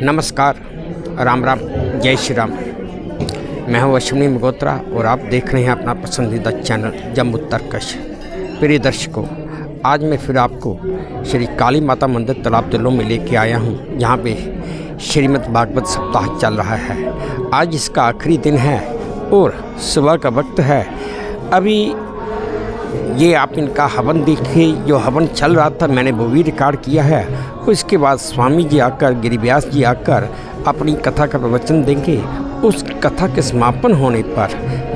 नमस्कार, राम राम, जय श्री राम। मैं हूं अश्विनी मगोत्रा और आप देख रहे हैं अपना पसंदीदा चैनल जम्मू तर्कश। प्रिय दर्शकों, आज मैं फिर आपको श्री काली माता मंदिर तालाब दिल्लो में लेके आया हूं, जहां पे श्रीमद् भागवत सप्ताह चल रहा है। आज इसका आखिरी दिन है और सुबह का वक्त है। अभी ये आप इनका हवन देखिए, जो हवन चल रहा था मैंने वो भी रिकॉर्ड किया है। उसके बाद स्वामी जी आकर, गिरिव्यास जी आकर अपनी कथा का प्रवचन देंगे। उस कथा के समापन होने पर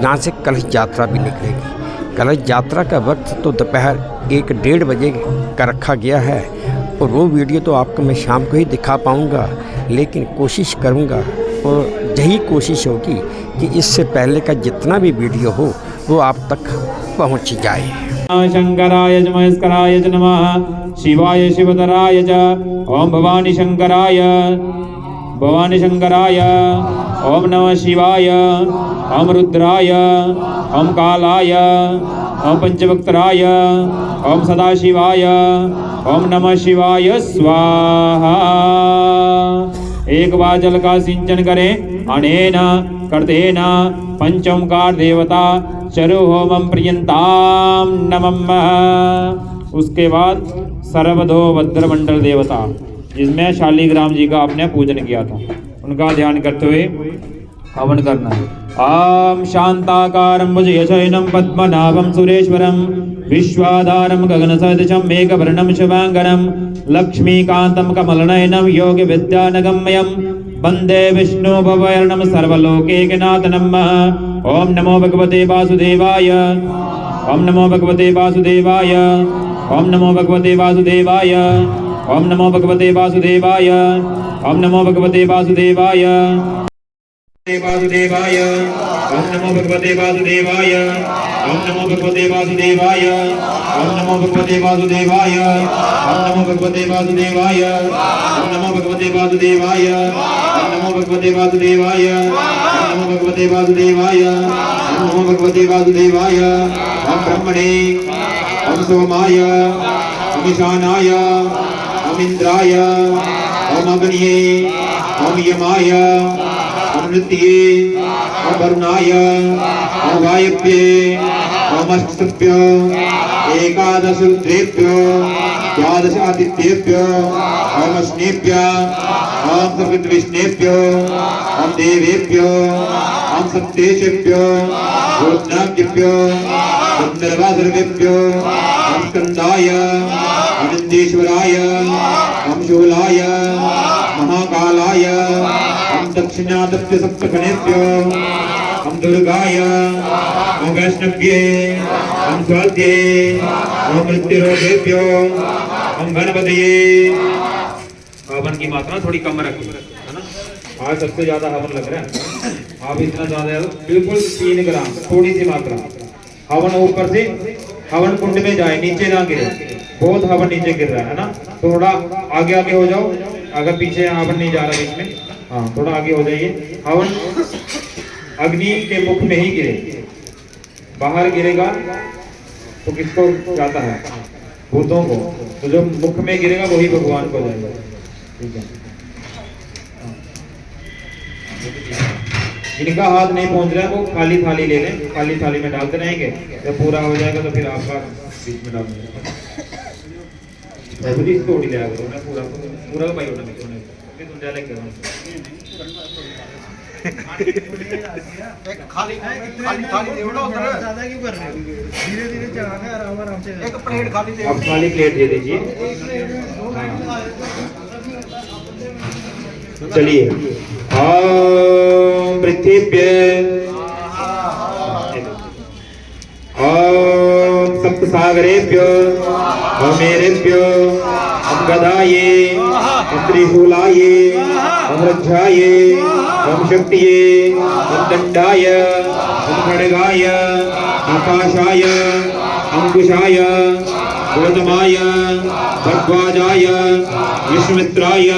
यहाँ से कलश यात्रा भी निकलेगी। कलश यात्रा का वक्त तो दोपहर 1-1:30 बजे का रखा गया है और वो वीडियो तो आपको मैं शाम को ही दिखा पाऊँगा, लेकिन कोशिश करूँगा और यही कोशिश होगी कि इससे पहले का जितना भी वीडियो हो वो आप तक पहुँच जाए। शंकराय च महेश्वराय च नमः, शिवाय शिवतराय च, ओम भवानी शंकराय ओम नमः शिवाय, ओम रुद्राय, ओम कालाय, ओम पंचवक्त्राय, ओम सदाशिवाय, ओम नमः शिवाय स्वाहा। एक बार जल का सिंचन करें। अनेन कर्तेन पंचमकार देवता चरु होमं प्रियंताम नमः। उसके बाद सर्वधो भद्रमंडल देवता, जिसमें शालिग्राम जी का आपने पूजन किया था, उनका ध्यान करते हुए हवन करना है। आम शांताकारं भुजगशयनं पद्मनाभं सुरेश्वरं, विश्वाधारं गगनसदृशं मेघवर्णं शुभांगनं, लक्ष्मीकान्तं कमलनयनं योगविद्यानगम्यं, वंदे विष्णु भववर्णं सर्वलोकैकनाथनं। ओम नमो भगवते वासुदेवाय, ओम नमो भगवते वासुदेवाय, ओम नमो भगवते वासुदेवाय, ओम नमो भगवते वासुदेवाय, ओम नमो भगवते वासुदेवाय, वासुदेवाय, ओम नमो भगवते वासुदेवाय, ओम नमो भगवते वासुदेवाय, ओम नमो भगवते वासुदेवाय, ओम नमो भगवते वासुदेवाय, ओम नमो भगवते वासुदेवाय, ओम नमो भगवते वासुदेवाय, ओम नमो भगवते वासुदेवाय, ओम नमो भगवते वासुदेवाय। ओम ब्रह्मणे, ओम सोमाय, ओम ईशानाय, ओम इंद्राय, ओम अग्नये, ओम यमाय, ओम नृत्ये, ओम वरुणाय, ओम वायव्ये, ओम अष्टभ्यो, एकादश रुद्रेभ्यो, द्वादश आदित्येभ्यो, ओम अश्नेभ्य, ओम सप्तविष्णेभ्यो, ओम देवेभ्यो, ओम सप्तेशेभ्यो, भूतनाभ्यो, गंधर्वासुरेभ्यो, ओम स्कंदाय, ओम इंदेश्वराय, ओम शूलाय, महाकालाय, ओम दक्षिणादत्य सप्तगणेभ्यो, ओम दुर्गाय, ओम वैष्णव्ये, ओम स्वाध्ये, ओम मृत्युरोगेभ्यो, ओम गणपतये। हवन की मात्रा थोड़ी कम रखो, है ना। आज सबसे ज्यादा हवन लग रहा है। आप इतना ज्यादा बिल्कुल 3 ग्राम, थोड़ी सी मात्रा। हवन ऊपर से हवन कुंड में जाए, नीचे ना गिरे। बहुत हवन नीचे गिर रहा है ना। थोड़ा आगे आगे हो जाओ, अगर पीछे हवन नहीं जा रहा बीच में। हाँ, थोड़ा आगे हो जाइए। हवन अग्नि के मुख में ही गिरे, बाहर गिरेगा तो किसको जाता है? भूतों को। तो जो मुख में गिरेगा वही भगवान को जाएगा। ठीक है। जिनका हाथ नहीं पहुंच रहा है वो खाली थाली ले लें, खाली थाली में डालते रहेंगे। जब पूरा हो जाएगा तो फिर आपका बीच में डाल देंगे। इसको उड़ी लिया करो, पूरा पूरा भाई उठा नहीं फिर तुम डालेंगे। खाली थाली दे दो, ज्यादा क्यों कर रहे हो? धीरे-धीरे चढ़ाना है, आराम से। एक प्लेट खाली दे दो। आप खाली प्लेट दे दीजिए। चलिए। ओम पृथ्वीभ्य, ओम सप्तसागरेभ्यो, ओम मेरेभ्यो, ओम गदाये, ओम त्रिशूलाये, ओम रज्जाये, ओम शक्तिये, ओम दंडाय, ओम खड्गाय, ओम पाशाय, अंकुशाय, गौतमाय, भरद्वाजाय, विश्वामित्राय,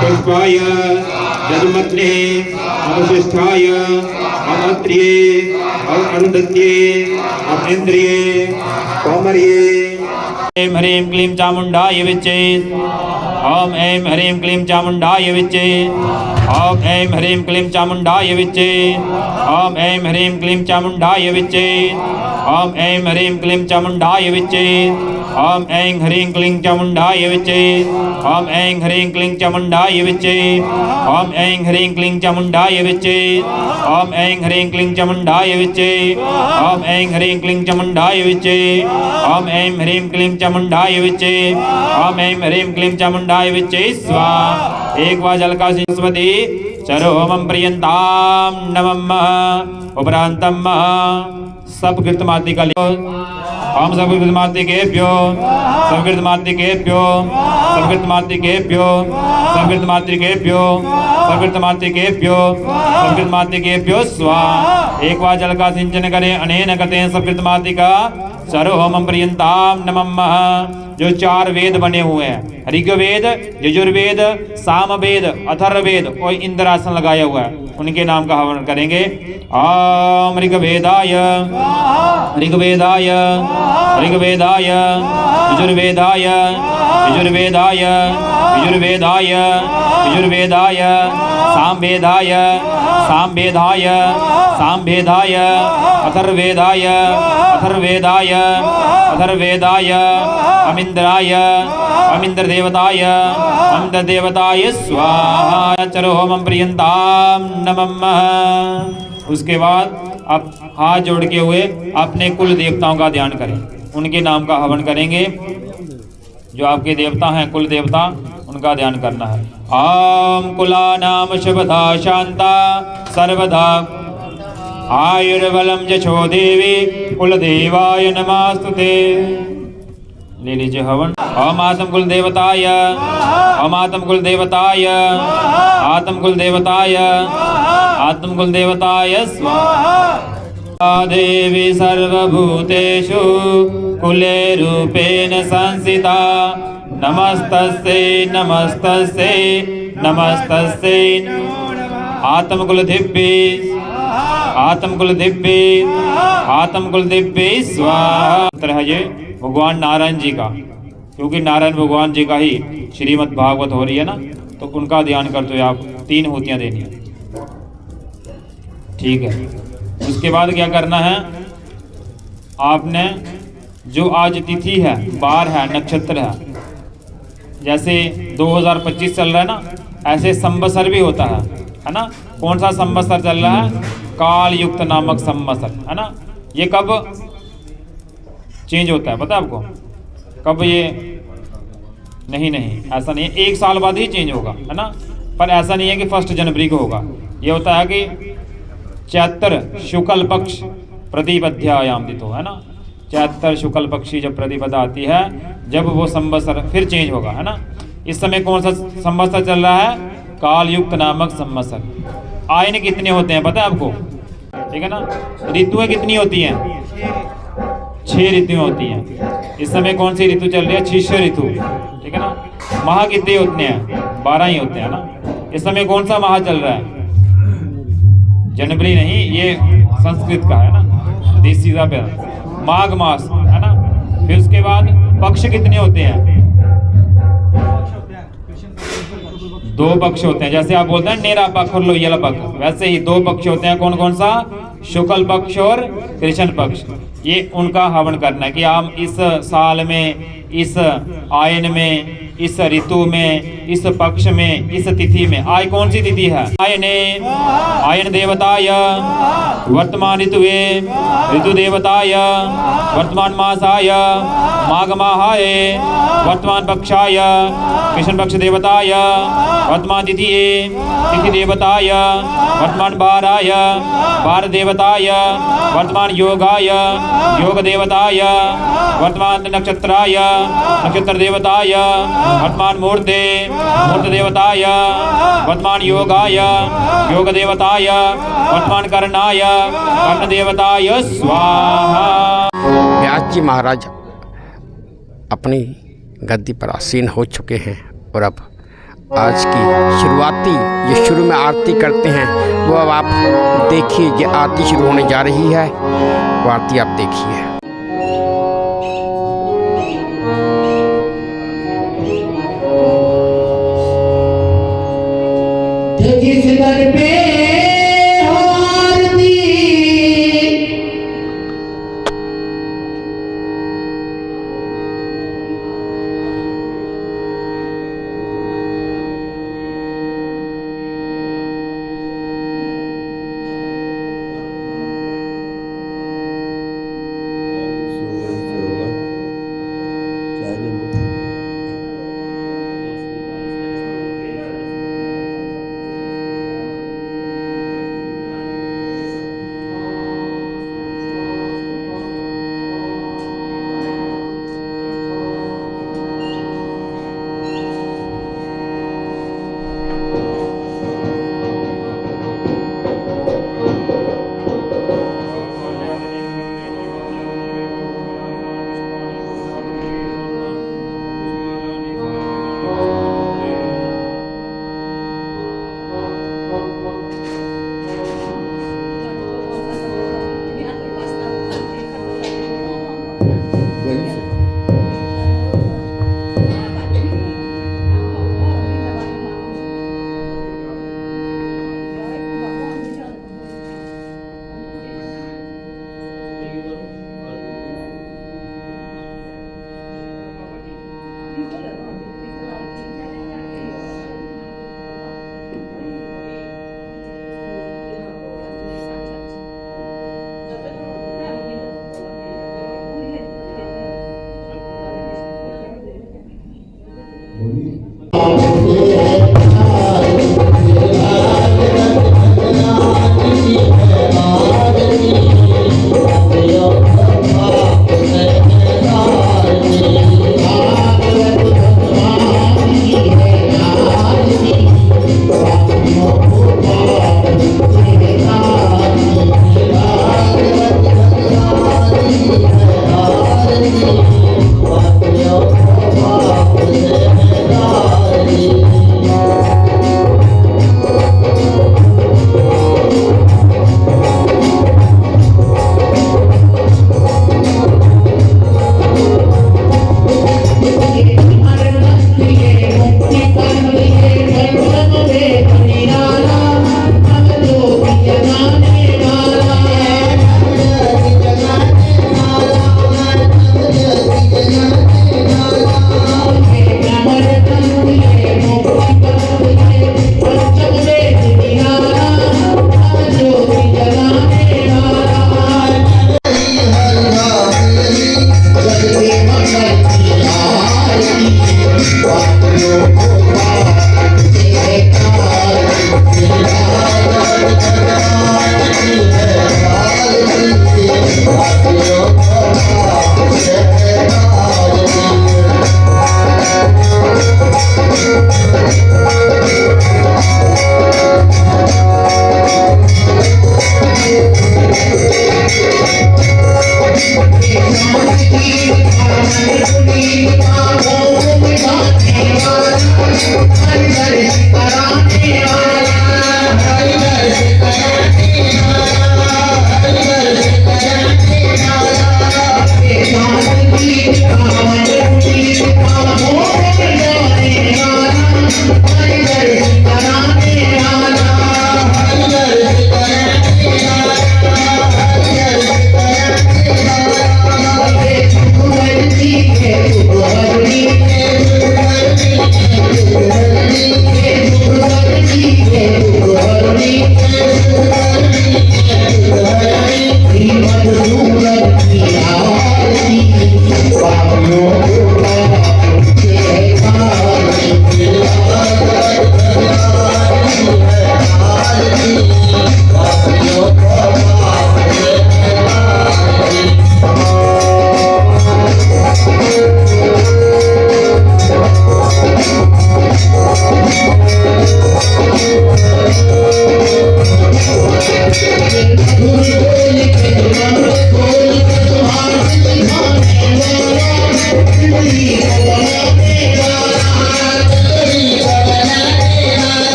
पुष्पाय, यदुमग्ने, अवशिष्ठाय, अमत्र्ये, अरुंधत्ये, अमेन्द्रिये, कौमर्ये, ऐं ह्रीं क्लीं चामुण्डाय विच्चे। ॐ ऐं ह्रीं क्लीं चामुण्डाय विच्चे। ॐ ऐं ह्रीं क्लीं चामुण्डाय विच्चे। ॐ ऐं ह्रीं क्लीं चामुण्डाय विच्चे। ॐ ऐं ह्रीं क्लीं चामुण्डाय विच्चे। ॐ ऐं ह्रीं क्लीं चामुण्डाय विच्चे। ॐ ऐं ह्रीं क्लीं चामुण्डाय विच्चे। ॐ ऐं ह्रीं क्लीं चामुण्डाय विच्चे। ॐ ऐं ह्रीं क्लीं चामुण्डाय विच्चे। ॐ ऐं ह्रीं क्लीं चामुण्डाय विच्चे। ॐ ऐं ह्रीं क्लीं चामुण्डाय विच्चे। ॐ ऐं ह्रीं क्लीं चामुण्डाय विच्चे। स्वाहा। एक बार जल का सरस्वती चरो होमं प्रियंताम नमः उपरांतम सब कृतमाति का हम सब कृतमातिकेभ्यो सब कृतमातिकेभ्यो सब कृतमातिकेभ्यो सब कृतमातिकेभ्यो सब कृतमातिकेभ्यो सब कृतमातिकेभ्यो स्वाहा। एक बार जल का सिंचन करें अनेन कते सब कृतमातिका चरो होमं प्रियंताम नमः। जो 4 वेद बने हुए हैं, ऋग्वेद, यजुर्वेद, सामवेद, अथर्ववेद और इंद्रासन लगाया हुआ है, उनके नाम का हवन करेंगे। ओम ऋग्वेदाय ऋग्वेदाय ऋग्वेदाय यजुर्वेदाय यजुर्वेदाय यजुर्वेदाय यजुर्वेदाय सामवेदाय सामवेदाय सामवेदाय अथर्ववेदाय अथर्ववेदाय अथर्ववेदाय अमिंद्राय अमिंद्रदेवताय अमिंद्रदेवताय स्वाहा। चरो होमं प्रियंताम नमः। उसके बाद आप हाथ जोड़ के हुए अपने कुल देवताओं का ध्यान करें, उनके नाम का हवन करेंगे। जो आपके देवता हैं कुल देवता, उनका ध्यान करना है। ओम कुलानाम शुभदा शांता सर्वदा आयुर्बलम जशो देवी कुलदेवाय नमस्तुते। ले लीजिए हवन। ओम आत्म कुल देवताय ओम आत्म कुल देवताय आत्म कुल देवताय आत्म कुल देवताय स्वाहा। देवी सर्वभूतेषु कुले रूपेण संस्थिता नमस्तस्यै नमस्तस्यै नमस्तस्यै। आत्मकुल दिव्ये आत्मकुल दिव्ये आत्मकुल दिव्ये स्वाहा। है ये भगवान नारायण जी का, क्योंकि नारायण भगवान जी का ही श्रीमद् भागवत हो रही है ना, तो उनका ध्यान करते हुए आप 3 होतियां देनी है। ठीक है। उसके बाद क्या करना है, आपने जो आज तिथि है, बार है, नक्षत्र है, जैसे 2025 चल रहा है ना, ऐसे संवत्सर भी होता है ना। कौन सा संवत्सर चल रहा है? काल युक्त नामक संवत्सर, है ना। ये कब चेंज होता है पता है आपको? कब ये नहीं ऐसा नहीं है, 1 साल बाद ही चेंज होगा, है ना। पर ऐसा नहीं है कि 1 जनवरी को होगा। ये होता है कि चैत्र शुक्ल पक्ष प्रतिपद्यायाम दितो, है ना। चैत्र शुक्ल पक्षी जब प्रतिपदा आती है, जब वो संवत्सर फिर चेंज होगा, है ना। इस समय कौन सा संवत्सर चल रहा है? काल युक्त नामक संवत्सर। आयन कितने होते हैं पता है आपको? ठीक है ना। ऋतुएं कितनी होती हैं? 6 ऋतुएं होती हैं। इस समय कौन सी ऋतु चल रही है? शिष्य ऋतु। ठीक है ना। माह कितने होते हैं? 12 ही होते हैं ना। इस समय कौन सा माह चल रहा है? जनवरी नहीं, ये संस्कृत का है ना, देसी सा पे माघ मास, है ना। फिर उसके बाद पक्ष कितने होते हैं? 2 पक्ष होते हैं। जैसे आप बोलते हैं नेरा पक्ष और लोहिया पक्ष, वैसे ही 2 पक्ष होते हैं। कौन कौन सा? शुक्ल पक्ष और कृष्ण पक्ष। ये उनका हवन करना है कि आप इस साल में, इस आयन में, इस ऋतु में, इस पक्ष में, इस तिथि में। आज कौन सी तिथि है? आयने आयन देवताय वर्तमान ऋतुवे ऋतु देवताय वर्तमान मासाय माघ माहाय वर्तमान पक्षाय कृष्ण पक्ष देवताय वर्तमान तिथिये तिथि देवताय वर्तमान बाराय बार देवताय वर्तमान योगाय योग देवताय वर्तमान नक्षत्राय नक्षत्र देवताय वर्तमान मूर्ते मूर्त देवताय वर्तमान योगाय योग देवताय वर्तमान कर्णाय कर्ण देवताय स्वाहा। व्यास जी महाराज अपनी गद्दी पर आसीन हो चुके हैं और अब आज की शुरुआती ये शुरू में आरती करते हैं, वो अब आप देखिए। ये आरती शुरू होने जा रही है, वो आरती आप देखिए। जिस दर पे हो आरती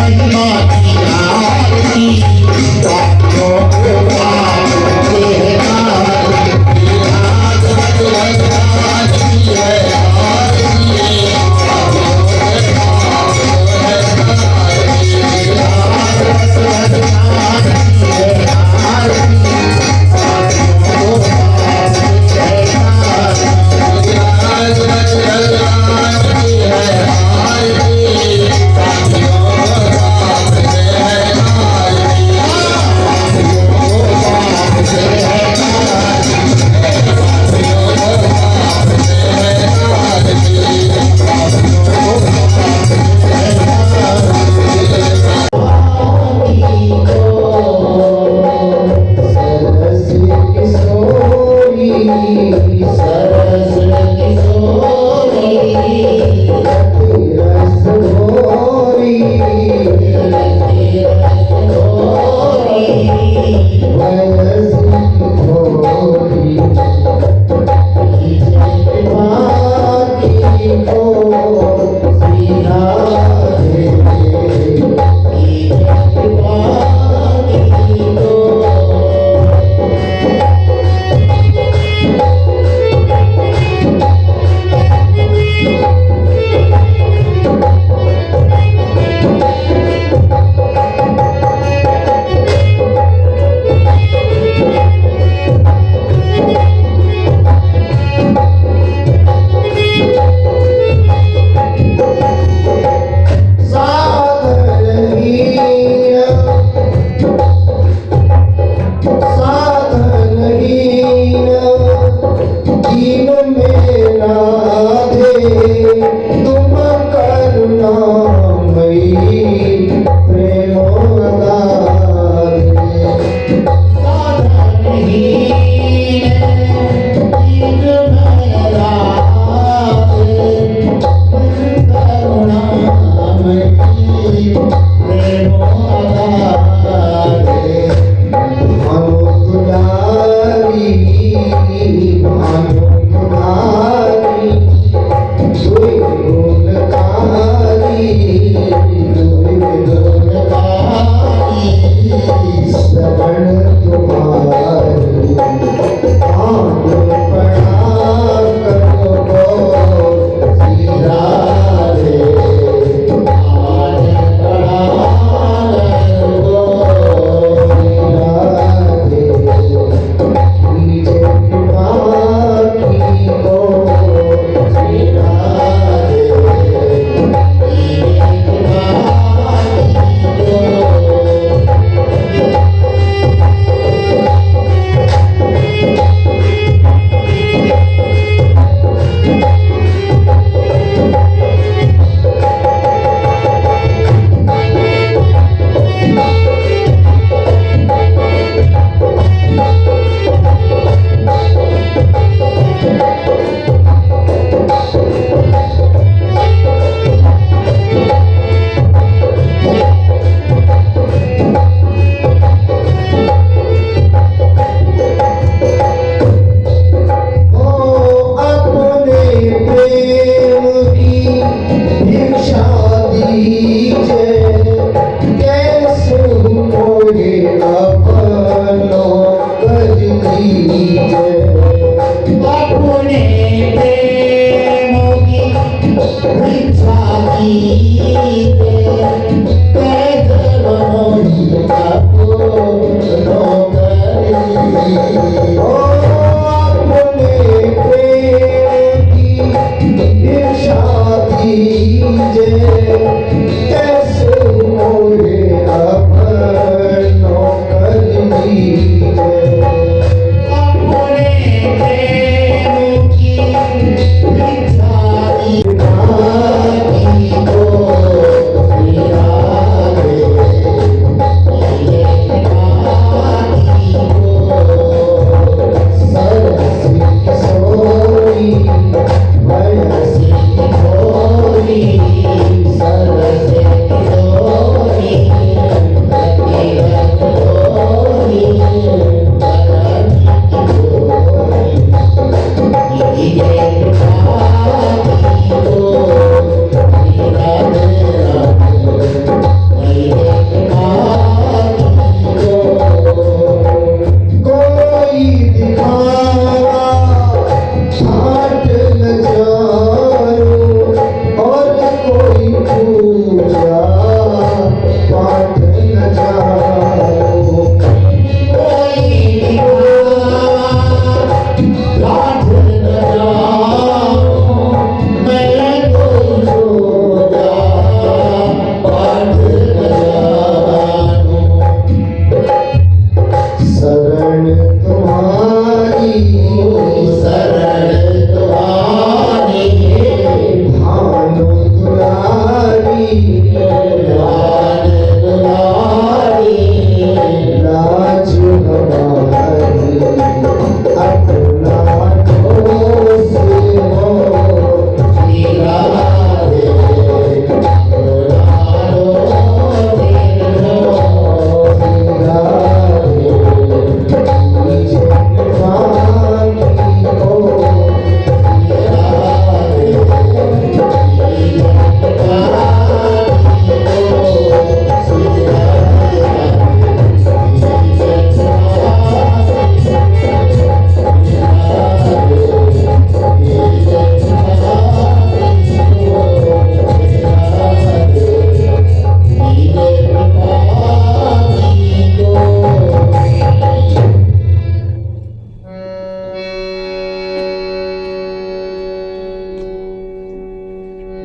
महिमा की आरती साथियों को पाप देना राज राज की है आरती साथियों को पाप देना राज राज की है आरती साथियों को पाप देना राज राज की है आरती साथियों को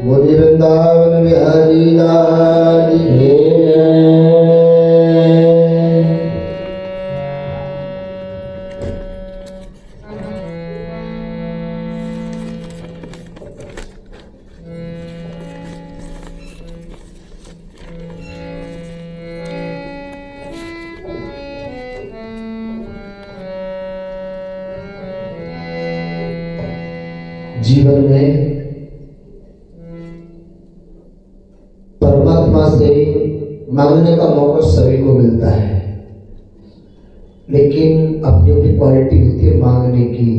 बोले वृंदावन बिहारी लाल की जय। जीवन में परमात्मा से मांगने का मौका सभी को मिलता है, लेकिन अपनी अपनी क्वालिटी होती है मांगने की।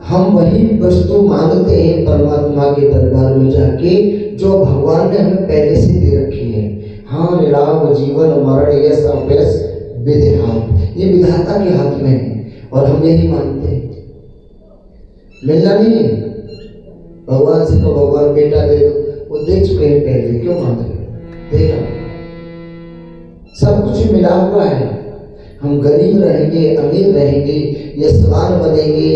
हम वही वस्तु मांगते हैं परमात्मा के दरबार में जाके जो भगवान ने हमें पहले से दे रखी है। हाँ, निराग जीवन मरण यश अभ्यस विधिहान, ये विधाता के हाथ में है और हम यही मानते हैं। मिलना नहीं है भगवान से, तो भगवान बेटा दे दो, वो दे चुके हैं पहले, क्यों मांग रहे हो? देगा, सब कुछ मिला हुआ है। हम गरीब रहेंगे, अमीर रहेंगे, यशवान बनेंगे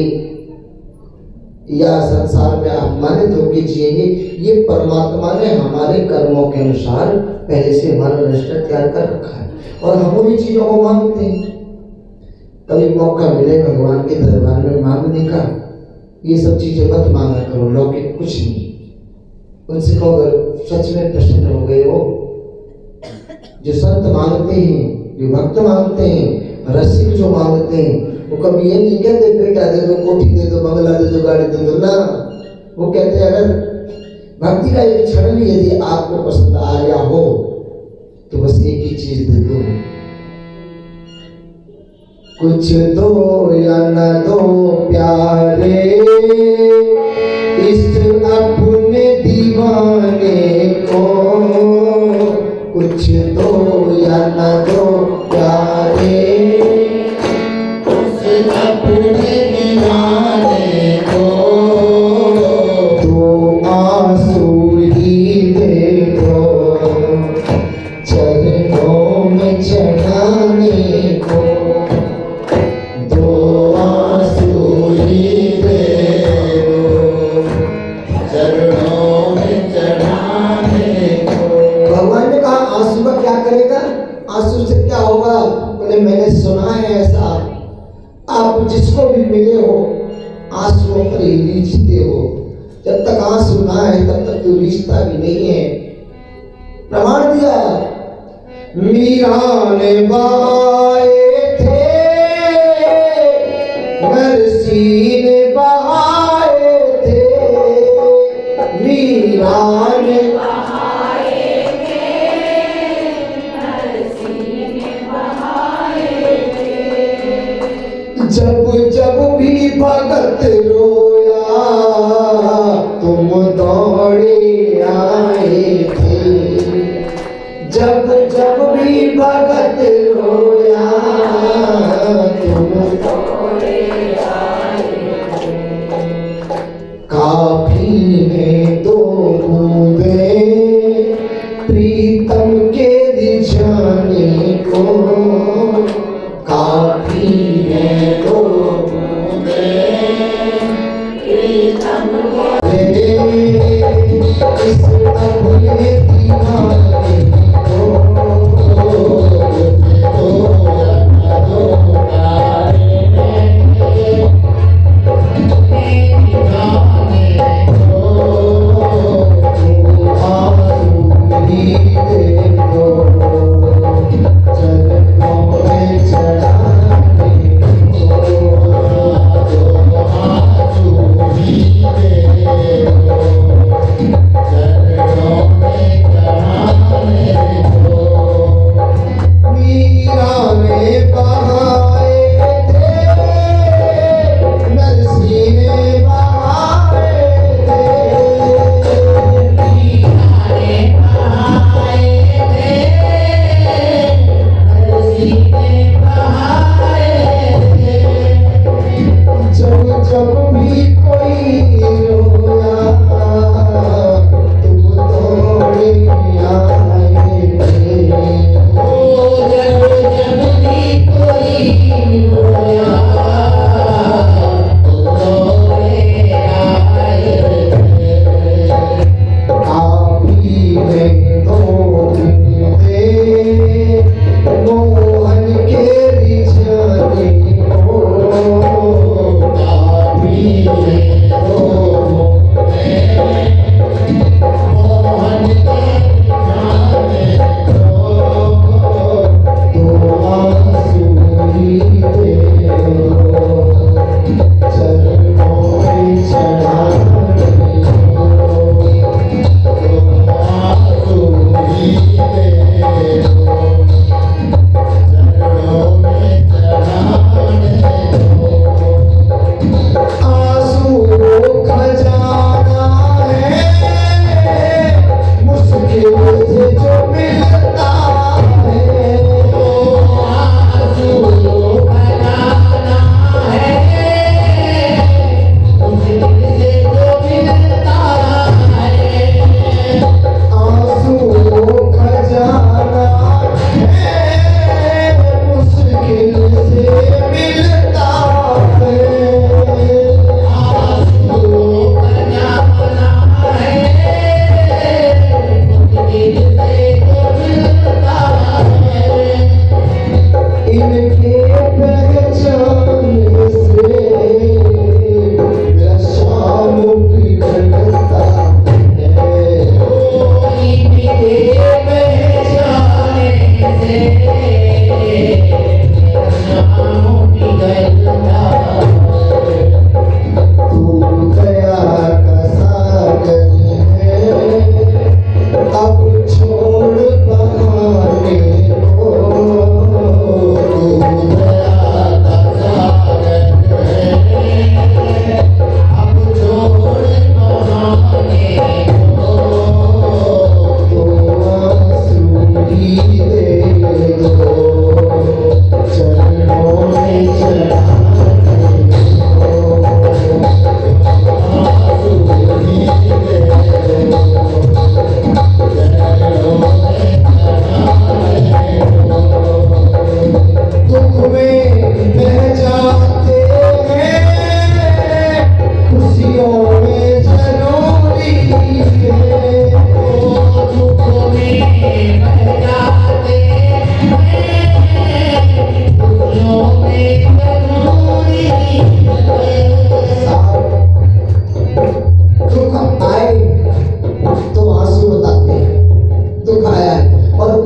या संसार में अपमानित होकर जिएंगे, ये परमात्मा ने हमारे कर्मों के अनुसार पहले से हमारा रजिस्टर तैयार कर रखा है और हम उन्हीं चीजों को मांगते हैं। कभी मौका मिले भगवान के दरबार में मांगने का, ये सब चीजें मत मांगा करो, लौकिक कुछ नहीं। उनसे कहो अगर सच में प्रसन्न हो गए हो, जो संत मांगते हैं, जो भक्त मांगते हैं, रसिक जो मांगते हैं, वो कभी ये नहीं कहते बेटा दे दो, कोठी दे दो, बंगला दे दो, गाड़ी दे दो ना। वो कहते हैं अगर भक्ति का एक क्षण भी यदि आपको पसंद आ गया हो तो बस एक ही चीज दे दो, कुछ दो या न दो प्यारे इस अपने दीवाने को, कुछ दो या न दो प्यारे इस अपने दीवाने को, तो आंसू ही दे दो चरणों में चढ़ाने को, आंसू से क्या होगा? बोले मैंने सुना है ऐसा, आप जिसको भी मिले हो आंसुओं पर ही रीझते हो। जब तक आंसू ना है तब तक तो रिश्ता भी नहीं है। प्रमाण दिया, मीरा ने बाए थे, नरसी ने बहाए थे, मीरा ने जब जब भी भगत रोया तुम दौड़े आए थे, जब जब भी भगत रोया तुम दौड़े आए थे, काफी है दो बूंदे प्रीतम के रिझाने को, काफी है दो बूंदे प्रीतम के इस अपने दीवाने को,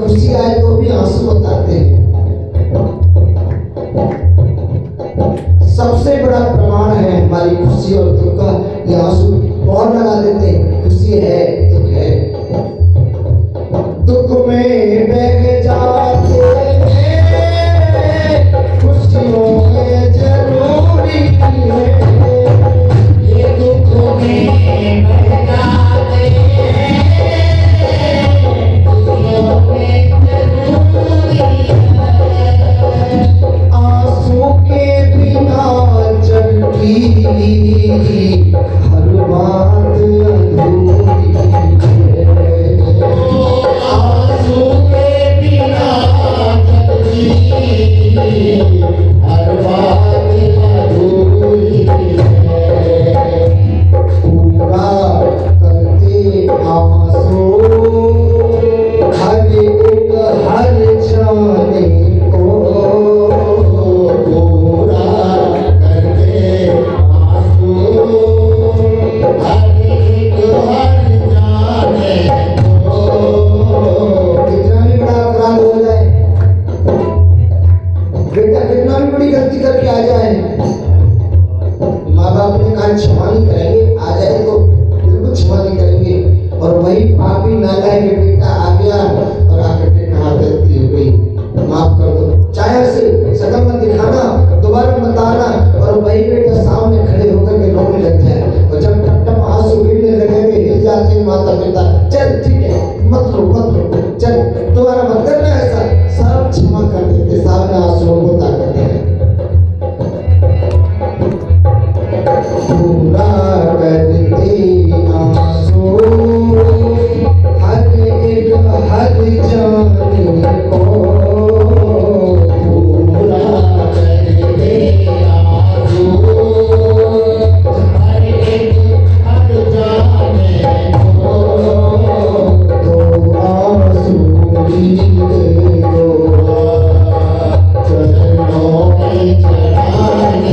खुशी आए तो भी आंसू बताते हैं। सबसे बड़ा प्रमाण है हमारी खुशी और दुख का ये आंसू। और लगा देते हैं, खुशी है दुख है, दुख में बह जाते हैं, खुशियों में जरूरी है, ये दुख में बह जाते हैं, खुशियों में जरूरी है, आंसू के बिना चलती हर बात अधूरी है, आंसू के बिना चलती हर बात अधूरी है, पूरा करते आंसू हर एक हर जाने को, पूरा करते आंसू हर एक हर जाने को। कितना भी बड़ा अपराध हो जाए, बेटा कितना भी बड़ी गलती करके आ जाए, माँ बाप ने कहा क्षमा नहीं करेंगे, आ जाए तो बिल्कुल क्षमा नहीं करेंगे, और वही पापी नालायक बेटा आ गया और आकर के कहा गलती हो गई, माफ कर दो, चाहे से शकल मत दिखाना, दोबारा मत आना, और वही बेटा सामने खड़े होकर के रोने लग जाए, और जब टप टप आंसू गिरने लगेंगे, हिल जाते हैं माता पिता, चल ठीक है मत रो चल दोबारा मत करना ऐसा, सब क्षमा कर देते, सामने आंसू होता करते हैं। पूरा करते आंसू हर एक हर जाने को, पूरा करते आंसू हर एक हर जाने को, तो आंसू दे दो चरणों में चढ़ाने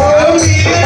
Oh,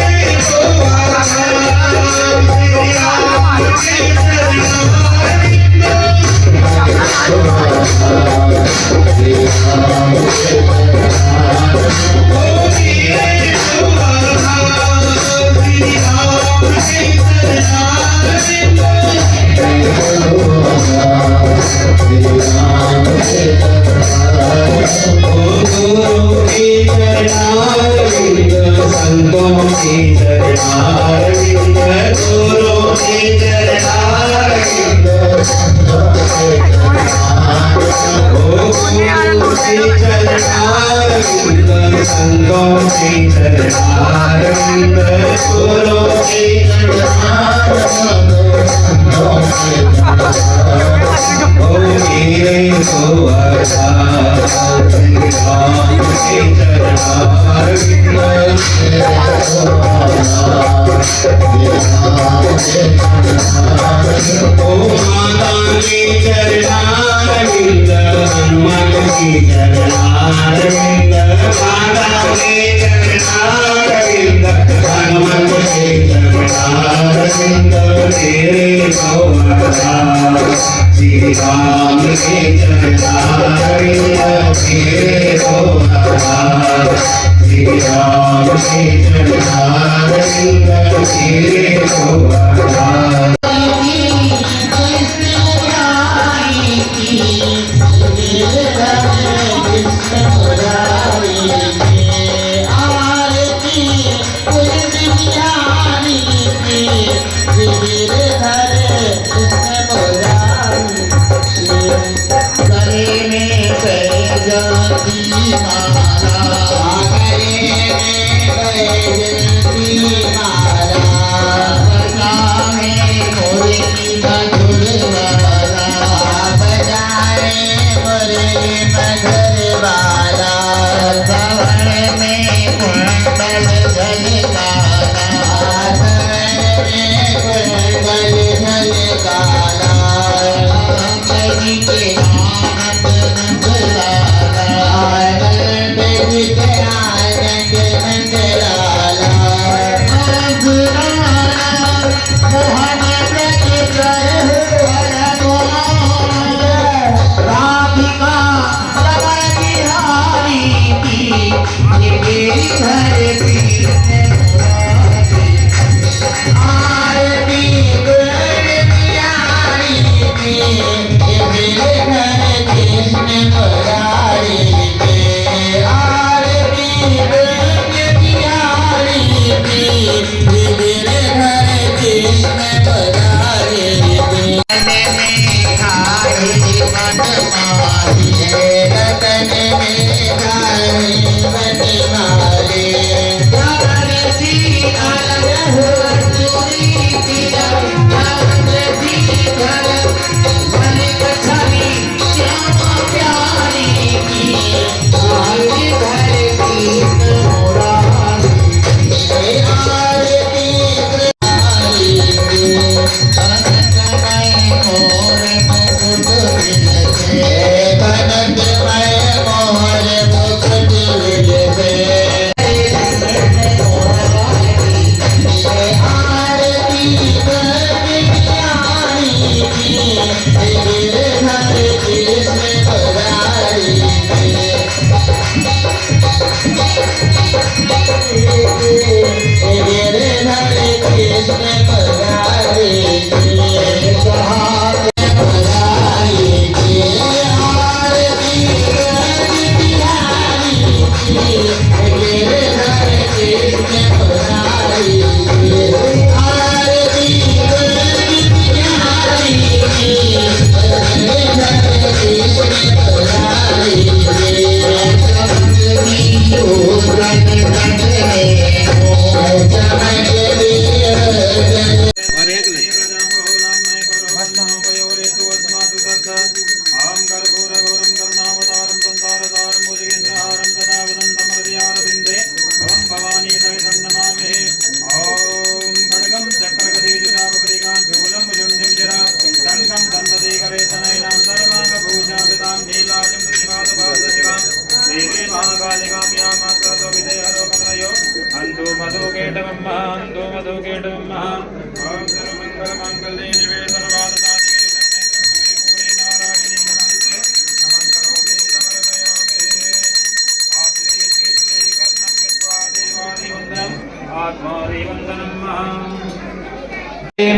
संतों की चरणारविंद गुरु की चरणारविंद संतों की चरणारविंद गुरु की ओ मेरे सुवसा राम के चरणारविंद ओ माता के चरणारविंद हनुमान की चरणारविंद माता के चरणारविंद हनुमान के चरणारविंद तेरे सौभाग्य श्री राम के चरणारविंद तेरे सौभाग्य श्री राम के चरणारविंद तेरे सौभाग्य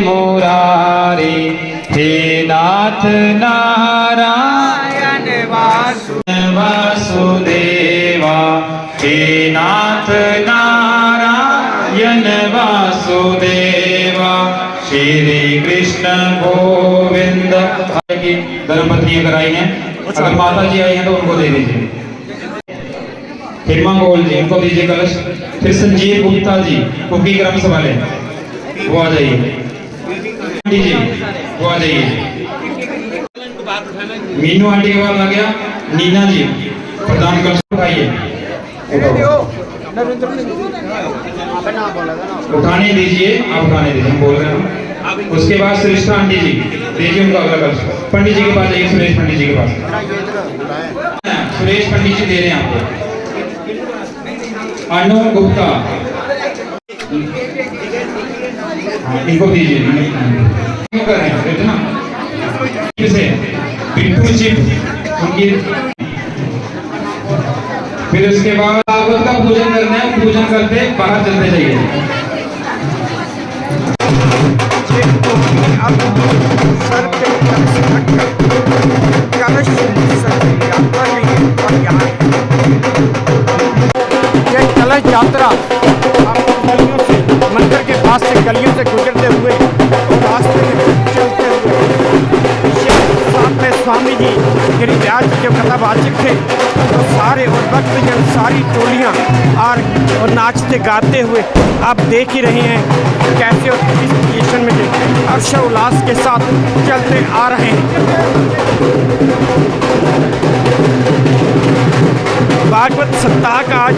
मुरारी हे नाथ नारायण वासुदेवा हे नाथ नारायण वासुदेव श्री कृष्ण गोविंद की गर्म पत्नियां कराई हैं। अगर माता जी आई हैं तो उनको दे दीजिए। हेमा गोल जी उनको दीजिए कलश। फिर संजीव गुप्ता जी कुकी क्रम्स वाले वो आ जाइए। जी वो आ जाइए। मीनू आंटी के बाद आ गया नीना जी प्रधान कलश उठाइए। उठाने दीजिए आप उठाने दीजिए हम बोल रहे हैं। उसके बाद श्रेष्ठा आंटी जी दीजिए उनका अगला कलश। पंडित जी के पास जाइए सुरेश पंडित जी के पास। सुरेश पंडित जी दे रहे हैं आपको। अनु गुप्ता इनको दीजिए। क्यों कर रहे हैं इतना किसे बिट्टू जी उनकी। फिर उसके बाद भागवत का पूजन करना है। पूजन करते बाहर चलते जाइए। यह कलश यात्रा गलियों से मंदिर के पास से गलियों से गुजरते हुए और रास्ते में चलते हुए साथ में स्वामी जी गिरिराज जो कथावाचक थे तो सारे और भक्तजन सारी टोलियाँ और नाचते गाते हुए आप देख ही रहे हैं कैसे और किस पोजीशन में हर्षोल्लास के साथ चलते आ रहे हैं। भागवत सप्ताह का आज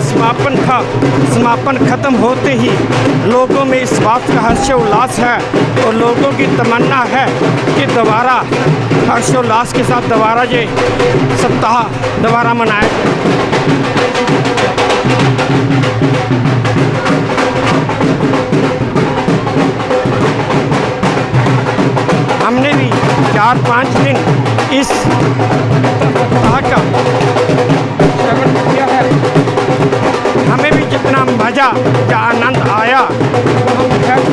समापन खत्म होते ही लोगों में इस बात का हर्षोल्लास है और लोगों की तमन्ना है कि दोबारा हर्षोल्लास के साथ दोबारा ये सप्ताह दोबारा मनाया जाए। हमने भी 4-5 दिन इस सप्ताह का श्रवण किया है। हमें भी जितना मज़ा या आनंद आया वो हम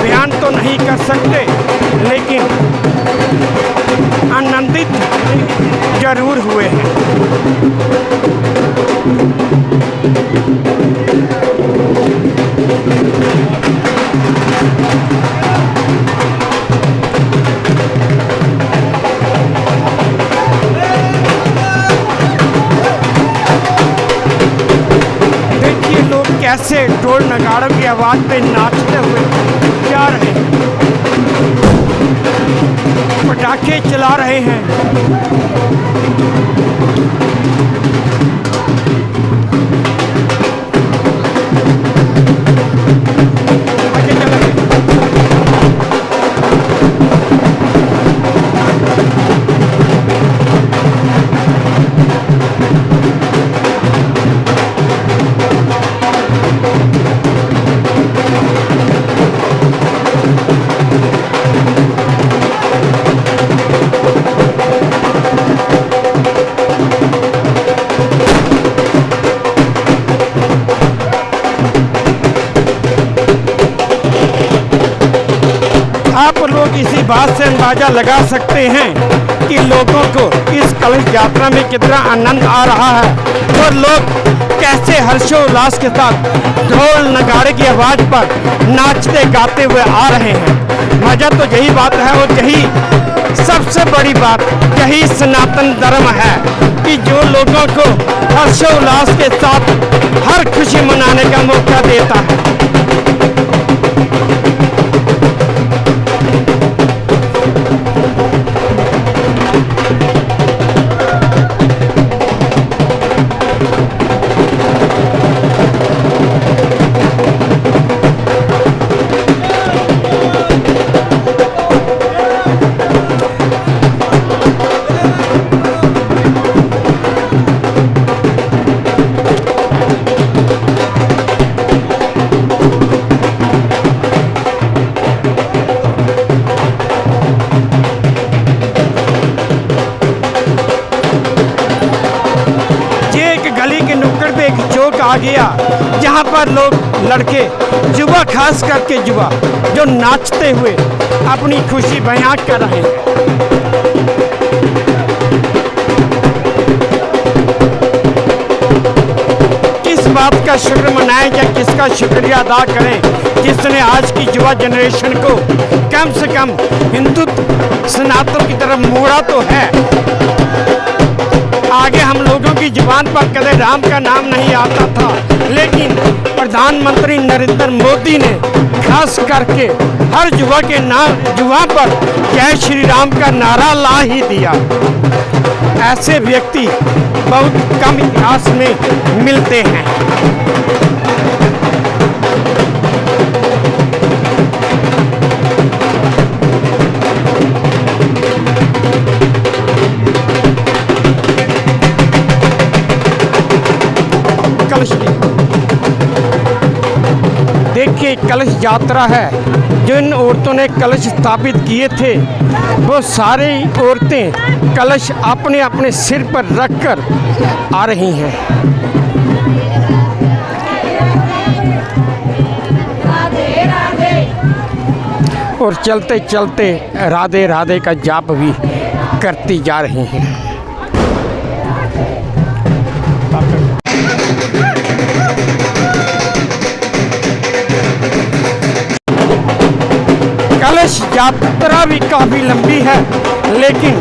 बयान तो नहीं कर सकते, लेकिन आनंदित जरूर हुए हैं। कैसे ढोल नगाड़ों की आवाज़ पे नाचते हुए जा रहे हैं, पटाखे चला रहे हैं। आप लोग इसी बात से अंदाजा लगा सकते हैं कि लोगों को इस कलश यात्रा में कितना आनंद आ रहा है और लोग कैसे हर्षोल्लास के साथ ढोल नगाड़े की आवाज़ पर नाचते गाते हुए आ रहे हैं। मज़ा तो यही बात है और यही सबसे बड़ी बात, यही सनातन धर्म है कि जो लोगों को हर्षोल्लास के साथ हर खुशी मनाने का मौका देता है। आ गया जहाँ पर लोग लड़के युवा, खास करके युवा जो नाचते हुए अपनी खुशी बयां कर रहे हैं। किस बात का शुक्र मनाएं या किसका शुक्रिया अदा करें जिसने आज की युवा जनरेशन को कम से कम हिंदुत्व सनातन की तरफ मोड़ा तो है। आगे हम लोगों की जुबान पर कदे राम का नाम नहीं आता था, लेकिन प्रधानमंत्री नरेंद्र मोदी ने खास करके हर युवा पर जय श्री राम का नारा ला ही दिया। ऐसे व्यक्ति बहुत कम इतिहास में मिलते हैं। कलश देखिए, कलश यात्रा है। जिन औरतों ने कलश स्थापित किए थे वो सारी औरतें कलश अपने अपने सिर पर रखकर आ रही हैं। और चलते चलते राधे राधे का जाप भी करती जा रही हैं। कलश यात्रा भी काफ़ी लंबी है, लेकिन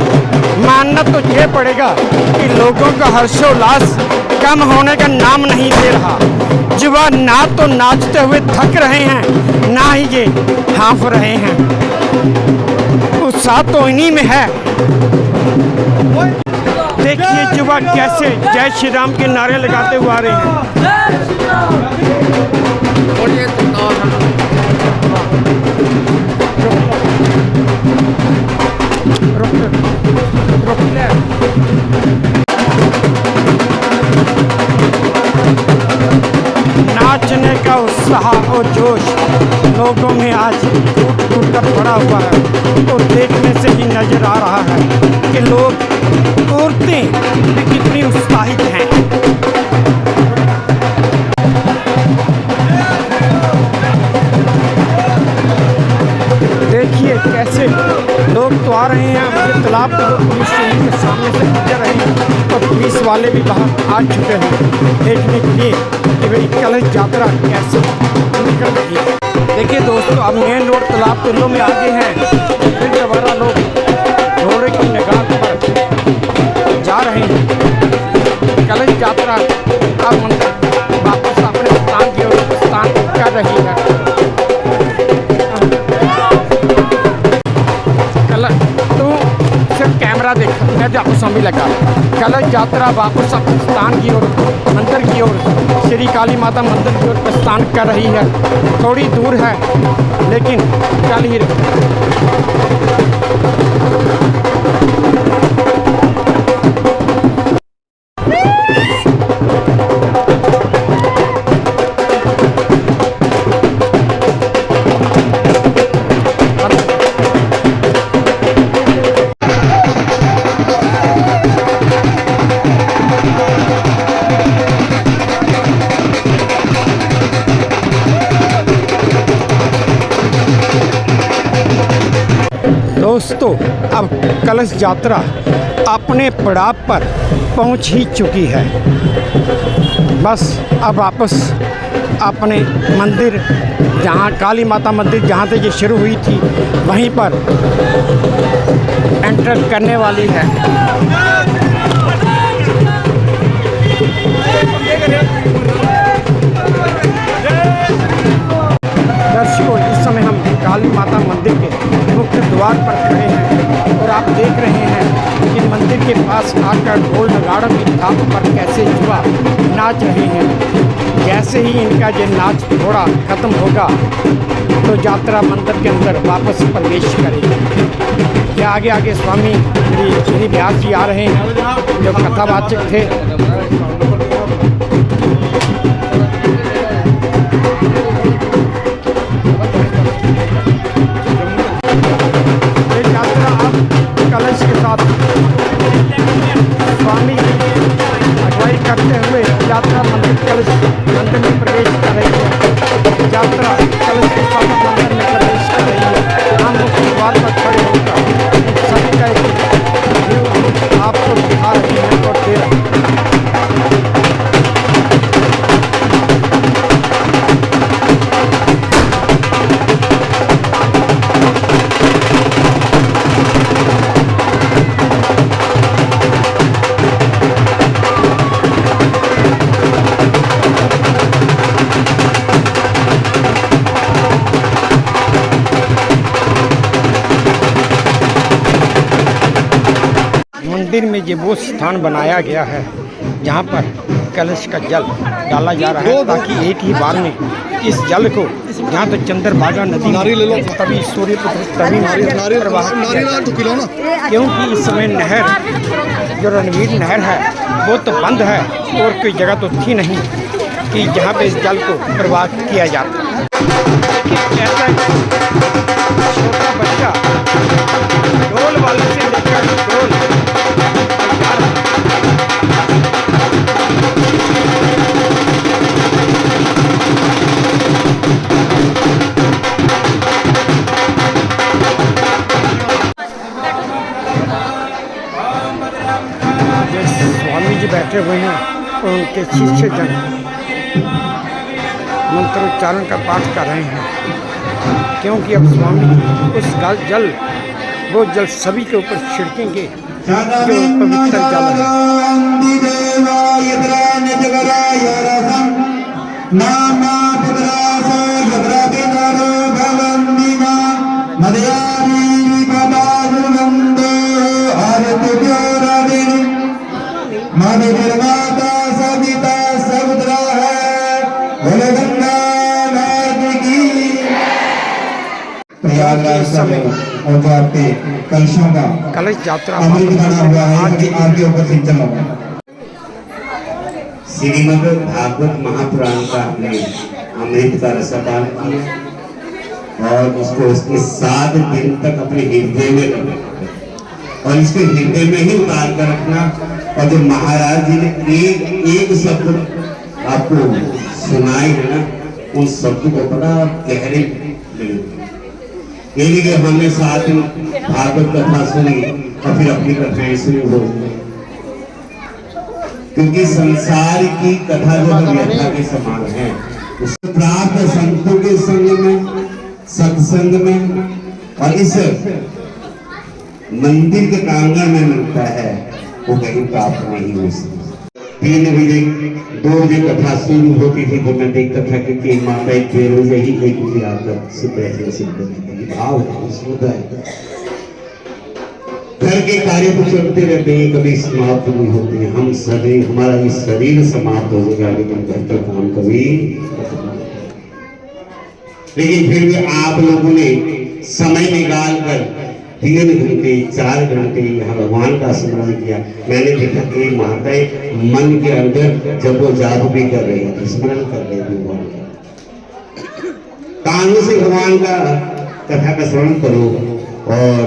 मानना तो ये पड़ेगा कि लोगों का हर्षोल्लास कम होने का नाम नहीं ले रहा। युवा ना तो नाचते हुए थक रहे हैं, ना ही ये हाँफ रहे हैं। उत्साह तो इन्हीं में है। देखिए युवा कैसे जय श्री राम के नारे लगाते हुए आ रहे हैं। नाचने का उत्साह और जोश लोगों में आज टूट टूट कर भरा हुआ है। और देखने से ही नजर आ रहा है कि लोग औरतें भी कितनी उत्साहित हैं। देखिए कैसे लोग तो आ रहे हैं। मुझे तालाब तो पुलिस के सामने से गुजर रहे हैं और पुलिस वाले भी बाहर आ चुके हैं देखने के लिए कि भाई कलश यात्रा कैसे निकल रही है। देखिए दोस्तों, अब मेन रोड तालाब तुल्लो में आगे हैं। फिर दोबारा लोग घोड़े की निगाह पर जा रहे हैं। कलश यात्रा अब मंदिर वापस अपने स्थान की ओर प्रस्थान कर रही है। कैमरा देख, मैं तो आपको समझ लगा। कलश यात्रा वापस अपने स्थान की ओर, मंदिर की ओर, श्री काली माता मंदिर की ओर प्रस्थान कर रही है। थोड़ी दूर है लेकिन चल ही दोस्तों, अब कलश यात्रा अपने पड़ाव पर पहुंच ही चुकी है। बस अब वापस अपने मंदिर, जहां काली माता मंदिर जहां से ये शुरू हुई थी, वहीं पर एंटर करने वाली है। दर्शकों, इस समय हम काली माता मंदिर के मुख्य द्वार पर खड़े हैं और आप देख रहे हैं कि मंदिर के पास आकर ढोल नगाड़ों की थाप पर कैसे युवा नाच रहे हैं। जैसे ही इनका ये नाच थोड़ा खत्म होगा तो यात्रा मंदिर के अंदर वापस प्रवेश करेगी। ये आगे आगे स्वामी श्री व्यास जी आ रहे हैं जो कथावाचक थे। कलश के साथ स्वामी अगुवाई करते हुए यात्रा मंदिर कलश मंदिर में प्रवेश कर रही है। यात्रा कलश के साथ मंदिर में प्रवेश कर रही है। हम मुख्य द्वार पर खड़े होकर सभी का एक व्यू आपको दिखा रहे हैं और दे रहे हैं। मंदिर में ये वो स्थान बनाया गया है जहाँ पर कलश का जल डाला जा रहा है, ताकि एक ही बार में इस जल को जहाँ तो चंद्रभागा नदी तभी सूर्यपुत्र तभी प्रवाहित किया जाए। क्योंकि इस समय नहर जो रणवीर नहर है वो तो बंद है और कोई जगह तो थी नहीं कि जहाँ पे इस जल को प्रवाह किया जाता। ऐसा छोटा बच्चा ढोल वाले से लेकर ढोल स्वामी जी बैठे हुए हैं और उनके शिष्य जन मंत्रोच्चारण का पाठ कर रहे हैं, क्योंकि अब स्वामी उस जल वो जल सभी के ऊपर छिड़केंगे जो पवित्र जल प्रयागराज समय और जाते कलशों का कलश यात्रा अमृत बना हुआ है, आपके ऊपर सिंचन होगा। श्रीमद् भागवत महापुराण का हमने अमृत का रसपान किया और उसको उसके 7 दिन तक अपने हृदय में रखना और इसको हृदय में ही उतार कर रखना। और जो महाराज जी ने एक शब्द आपको सुनाए है ना, उन शब्द को बड़ा गहरे ये नहीं कि हमने 7 दिन भागवत कथा सुनी और फिर अपनी कथाएं सुनी हो, क्योंकि संसार की कथा जो व्यथा के समान है, उसको प्राप्त संतों के संग में, सत्संग में और इस मंदिर के प्रांगण में मिलता है, वो कहीं प्राप्त नहीं हो सकता। 3 बजे 2 बजे कथा शुरू होती थी तो मैं देखता था कि माता 1 बजे ही 1 बजे आकर सुबह से भाव है। घर के कार्य तो चलते रहते हैं, कभी समाप्त नहीं होते हैं। हम सदैव हमारा ये शरीर समाप्त हो जाएगा लेकिन घर का काम कभी, लेकिन फिर भी आप लोगों ने समय निकाल कर 3 घंटे 4 घंटे यहाँ भगवान का स्मरण किया। मैंने देखा कि माताएं मन के अंदर जब वो जाप भी कर रही थी, स्मरण कर रही थी भगवान का, कानों से भगवान का कथा का स्मरण करो और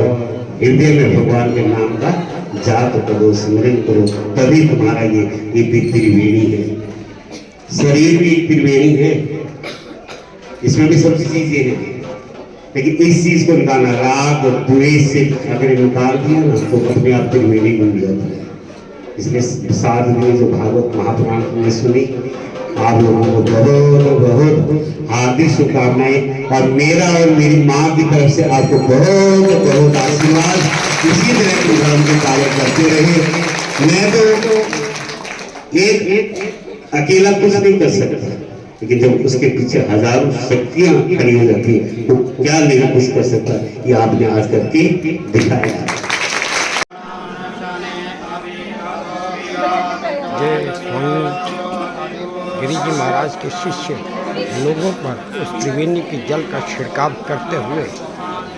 हृदय में भगवान के नाम का जाप करो, स्मरण करो, तभी तुम्हारा ये त्रिवेणी है। शरीर भी एक त्रिवेणी है, इसमें भी सब चीजें हैं, लेकिन इस चीज को निकालना, राग द्वेष से अगर निकाल दिया ना तो अपने आप त्रिवेणी बन जाता है। इसलिए 7 दिन जो भागवत महापुराण ने सुनी, आप लोगों को बहुत बहुत हार्दिक शुभकामनाएं और मेरा और मेरी माँ की तरफ से आपको बहुत बहुत आशीर्वाद। इसी तरह के धर्म के कार्य करते रहे। मैं तो एक अकेला कुछ नहीं कर सकता, लेकिन जब उसके पीछे हजारों शक्तियां खड़ी हो जाती है तो क्या नहीं कुछ कर सकता, ये आपने आज करके दिखाया। जय स्वामी गिरि जी महाराज के शिष्य लोगों पर उस त्रिवेणी के जल का छिड़काव करते हुए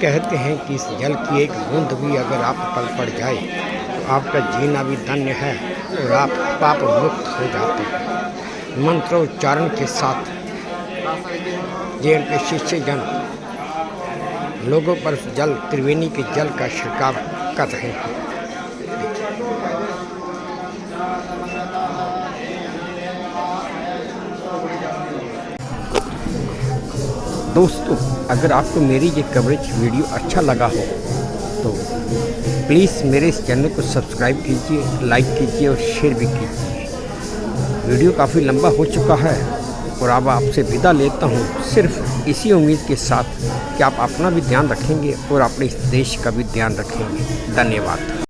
कहते हैं कि इस जल की एक बूंद भी अगर आप पर पड़ जाए तो आपका जीना भी धन्य है और आप पाप मुक्त हो जाते हैं। मंत्रोच्चारण के साथ ये उनके शिष्य जन लोगों पर जल त्रिवेणी के जल का छिड़काव कर रहे हैं। दोस्तों, अगर आपको मेरी ये कवरेज वीडियो अच्छा लगा हो तो प्लीज़ मेरे इस चैनल को सब्सक्राइब कीजिए, लाइक कीजिए और शेयर भी कीजिए। वीडियो काफ़ी लंबा हो चुका है और अब आपसे विदा लेता हूँ सिर्फ इसी उम्मीद के साथ कि आप अपना भी ध्यान रखेंगे और अपने इस देश का भी ध्यान रखेंगे। धन्यवाद।